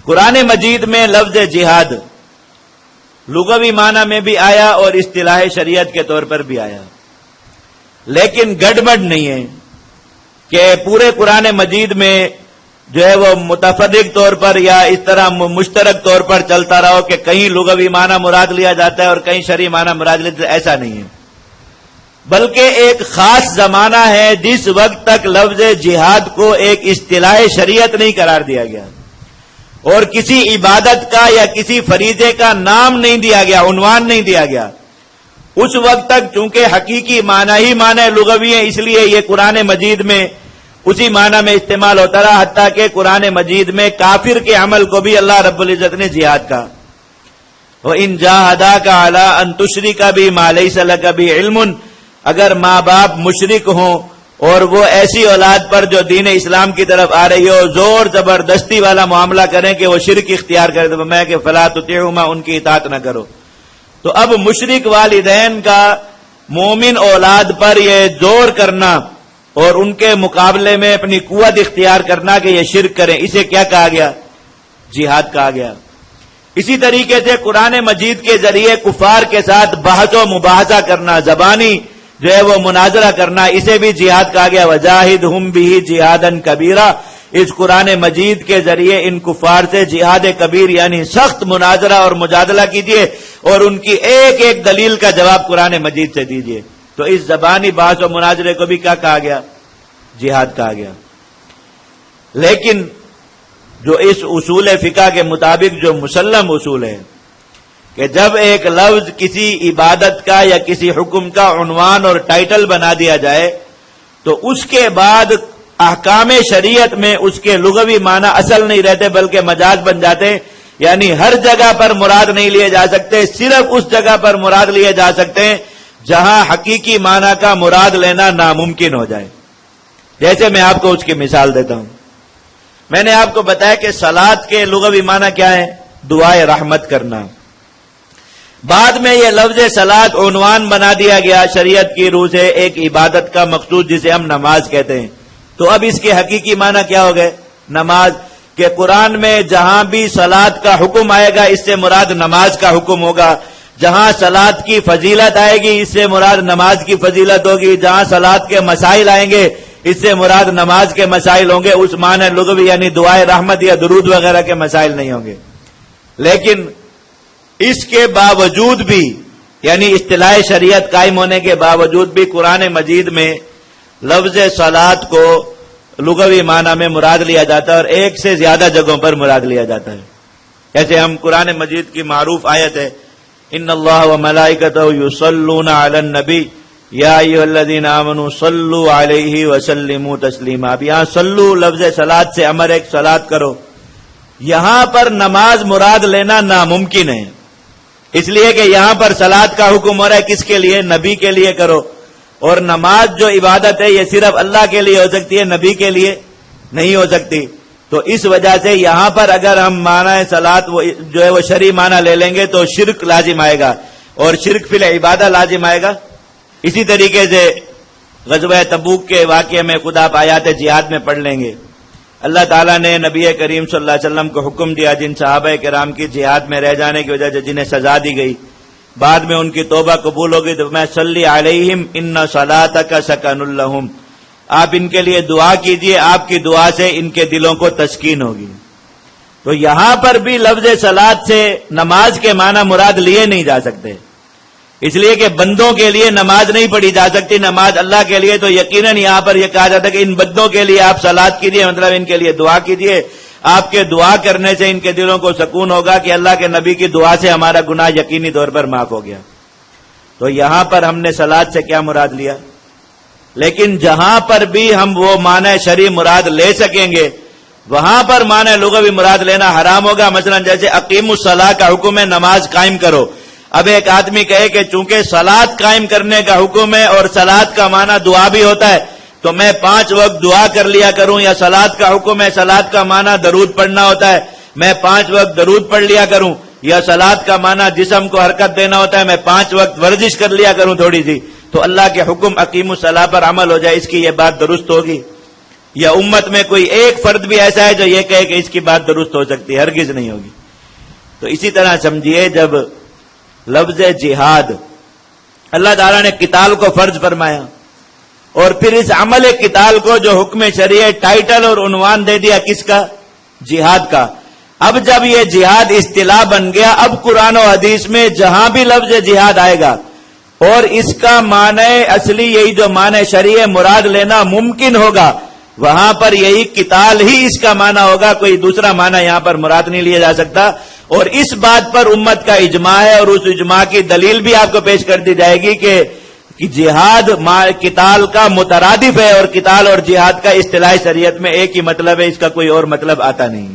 قرآن مجید میں لفظ جہاد لغوی معنی میں بھی آیا اور اصطلاح شریعت کے طور پر بھی آیا، لیکن گڑبڑ نہیں ہے کہ پورے قرآن مجید میں جو ہے وہ متفرق طور پر یا اس طرح مشترک طور پر چلتا رہو کہ کہیں لغوی معنی مراد لیا جاتا ہے اور کہیں شرعی معنی مراد لیا جاتا ہے، ایسا نہیں ہے، بلکہ ایک خاص زمانہ ہے جس وقت تک لفظ جہاد کو ایک اصطلاح شریعت نہیں قرار دیا گیا اور کسی عبادت کا یا کسی فریضے کا نام نہیں دیا گیا، عنوان نہیں دیا گیا، اس وقت تک چونکہ حقیقی معنی ہی معنی لغوی ہیں، اس لیے یہ قرآن مجید میں اسی معنی میں استعمال ہوتا رہا، حتیٰ کہ قرآن مجید میں کافر کے عمل کو بھی اللہ رب العزت نے جہاد کہا۔ وَإِن جَاهَدَاكَ عَلَىٰ أَن تُشْرِكَ بِي مَا لَيْسَ لَكَ بِهِ عِلْمٌ، اگر ماں باپ مشرک ہوں اور وہ ایسی اولاد پر جو دین اسلام کی طرف آ رہی ہو زور زبردستی والا معاملہ کریں کہ وہ شرک اختیار کرے تو میں کہ فَلَا تُطِعْهُمَا، ان کی اطاعت نہ کرو۔ تو اب مشرک والدین کا مومن اولاد پر یہ زور کرنا اور ان کے مقابلے میں اپنی قوت اختیار کرنا کہ یہ شرک کریں، اسے کیا کہا گیا؟ جہاد کہا گیا۔ اسی طریقے سے قرآن مجید کے ذریعے کفار کے ساتھ بحث و مباحثہ کرنا، زبانی جو ہے وہ مناظرہ کرنا، اسے بھی جہاد کہا گیا۔ وَجَاهِدْهُمْ بِهِ جِهَادًا كَبِيرًا، اس قرآن مجید کے ذریعے ان کفار سے جہاد کبیر یعنی سخت مناظرہ اور مجادلہ کیجیے اور ان کی ایک ایک دلیل کا جواب قرآن مجید سے دیجیے۔ تو اس زبانی بحث و مناظرے کو بھی کیا کہا گیا؟ جہاد کہا گیا۔ لیکن جو اس اصول فقہ کے مطابق جو مسلم اصول ہے کہ جب ایک لفظ کسی عبادت کا یا کسی حکم کا عنوان اور ٹائٹل بنا دیا جائے تو اس کے بعد احکام شریعت میں اس کے لغوی معنی اصل نہیں رہتے بلکہ مجاز بن جاتے ہیں، یعنی ہر جگہ پر مراد نہیں لیے جا سکتے، صرف اس جگہ پر مراد لیے جا سکتے ہیں جہاں حقیقی معنی کا مراد لینا ناممکن ہو جائے۔ جیسے میں آپ کو اس کی مثال دیتا ہوں، میں نے آپ کو بتایا کہ صلاۃ کے لغوی معنی کیا ہے؟ دعائے رحمت کرنا۔ بعد میں یہ لفظ صلاۃ عنوان بنا دیا گیا شریعت کی روح سے ایک عبادت کا مقصود جسے ہم نماز کہتے ہیں، تو اب اس کے حقیقی معنی کیا ہو گئے؟ نماز۔ کہ قرآن میں جہاں بھی صلاۃ کا حکم آئے گا اس سے مراد نماز کا حکم ہوگا، جہاں صلاۃ کی فضیلت آئے گی اس سے مراد نماز کی فضیلت ہوگی، جہاں صلاۃ کے مسائل آئیں گے اس سے مراد نماز کے مسائل ہوں گے، اس معنی لغوی یعنی دعائے رحمت یا درود وغیرہ کے مسائل نہیں ہوں گے۔ لیکن اس کے باوجود بھی یعنی اصطلاح شریعت قائم ہونے کے باوجود بھی قرآن مجید میں لفظ صلاۃ کو لغوی معنی میں مراد لیا جاتا ہے اور ایک سے زیادہ جگہوں پر مراد لیا جاتا ہے۔ جیسے ہم قرآن مجید کی معروف آیت ہے ان اللہ وملائکتہ یصلون علی النبی یا ایھا الذین آمنوا صلوا علیہ وسلموا تسلیما۔ اب یہاں صلو لفظ صلاۃ سے امر ایک صلاۃ کرو، یہاں پر نماز مراد لینا ناممکن ہے، اس لیے کہ یہاں پر صلاۃ کا حکم ہو رہا ہے کس کے لیے؟ نبی کے لیے کرو، اور نماز جو عبادت ہے یہ صرف اللہ کے لیے ہو سکتی ہے، نبی کے لیے نہیں ہو سکتی۔ تو اس وجہ سے یہاں پر اگر ہم معنی صلاۃ جو ہے وہ شرعی معنی لے لیں گے تو شرک لازم آئے گا اور شرک فی العبادہ لازم آئے گا۔ اسی طریقے سے غزوہ تبوک کے واقعے میں خود آپ آیات جہاد میں پڑھ لیں گے، اللہ تعالیٰ نے نبی کریم صلی اللہ علیہ وسلم کو حکم دیا جن صحابہ کرام کی جہاد میں رہ جانے کی وجہ سے جنہیں سزا دی گئی، بعد میں ان کی توبہ قبول ہوگی تو میں صلی علیہم ان صلاتک سکن لہم، آپ ان کے لیے دعا کیجئے، آپ کی دعا سے ان کے دلوں کو تسکین ہوگی۔ تو یہاں پر بھی لفظ صلاۃ سے نماز کے معنی مراد لیے نہیں جا سکتے، اس لیے کہ بندوں کے لیے نماز نہیں پڑھی جا سکتی، نماز اللہ کے لیے، تو یقیناً یہاں پر یہ کہا جاتا ہے کہ ان بندوں کے لیے آپ صلاۃ کیجئے، مطلب ان کے لیے دعا کیجئے، آپ کے دعا کرنے سے ان کے دلوں کو سکون ہوگا کہ اللہ کے نبی کی دعا سے ہمارا گناہ یقینی طور پر معاف ہو گیا۔ تو یہاں پر ہم نے صلاۃ سے کیا مراد لیا؟ لیکن جہاں پر بھی ہم وہ معنی شرعی مراد لے سکیں گے وہاں پر معنی لغوی مراد لینا حرام ہوگا۔ مثلا جیسے اقیموا الصلاۃ کا حکم ہے نماز قائم کرو، اب ایک آدمی کہے کہ چونکہ صلاۃ قائم کرنے کا حکم ہے اور صلاۃ کا معنی دعا بھی ہوتا ہے تو میں 5 وقت دعا کر لیا کروں، یا صلاۃ کا حکم ہے صلاۃ کا معنی درود پڑھنا ہوتا ہے میں 5 وقت درود پڑھ لیا کروں، یا صلاۃ کا معنی جسم کو حرکت دینا ہوتا ہے میں 5 وقت ورزش کر لیا کروں تھوڑی سی، تو اللہ کے حکم اقیم الصلاۃ پر عمل ہو جائے، اس کی یہ بات درست ہوگی؟ یا امت میں کوئی ایک فرد بھی ایسا ہے جو یہ کہے کہ اس کی بات درست ہو سکتی ہے، ہرگز نہیں ہوگی۔ تو اسی طرح سمجھیے جب لفظ جہاد اللہ تعالیٰ نے قتال کو فرض فرمایا اور پھر اس عمل قتال کو جو حکم شرعی ٹائٹل اور عنوان دے دیا کس کا؟ جہاد کا۔ اب جب یہ جہاد اصطلاح بن گیا، اب قرآن و حدیث میں جہاں بھی لفظ جہاد آئے گا اور اس کا معنی اصلی یہی جو معنی شرعی مراد لینا ممکن ہوگا، وہاں پر یہی قتال ہی اس کا معنی ہوگا، کوئی دوسرا معنی یہاں پر مراد نہیں لیا جا سکتا۔ اور اس بات پر امت کا اجماع ہے، اور اس اجماع کی دلیل بھی آپ کو پیش کر دی جائے گی کہ جہاد قتال کا مترادف ہے، اور قتال اور جہاد کا اصطلاح شریعت میں ایک ہی مطلب ہے، اس کا کوئی اور مطلب آتا نہیں۔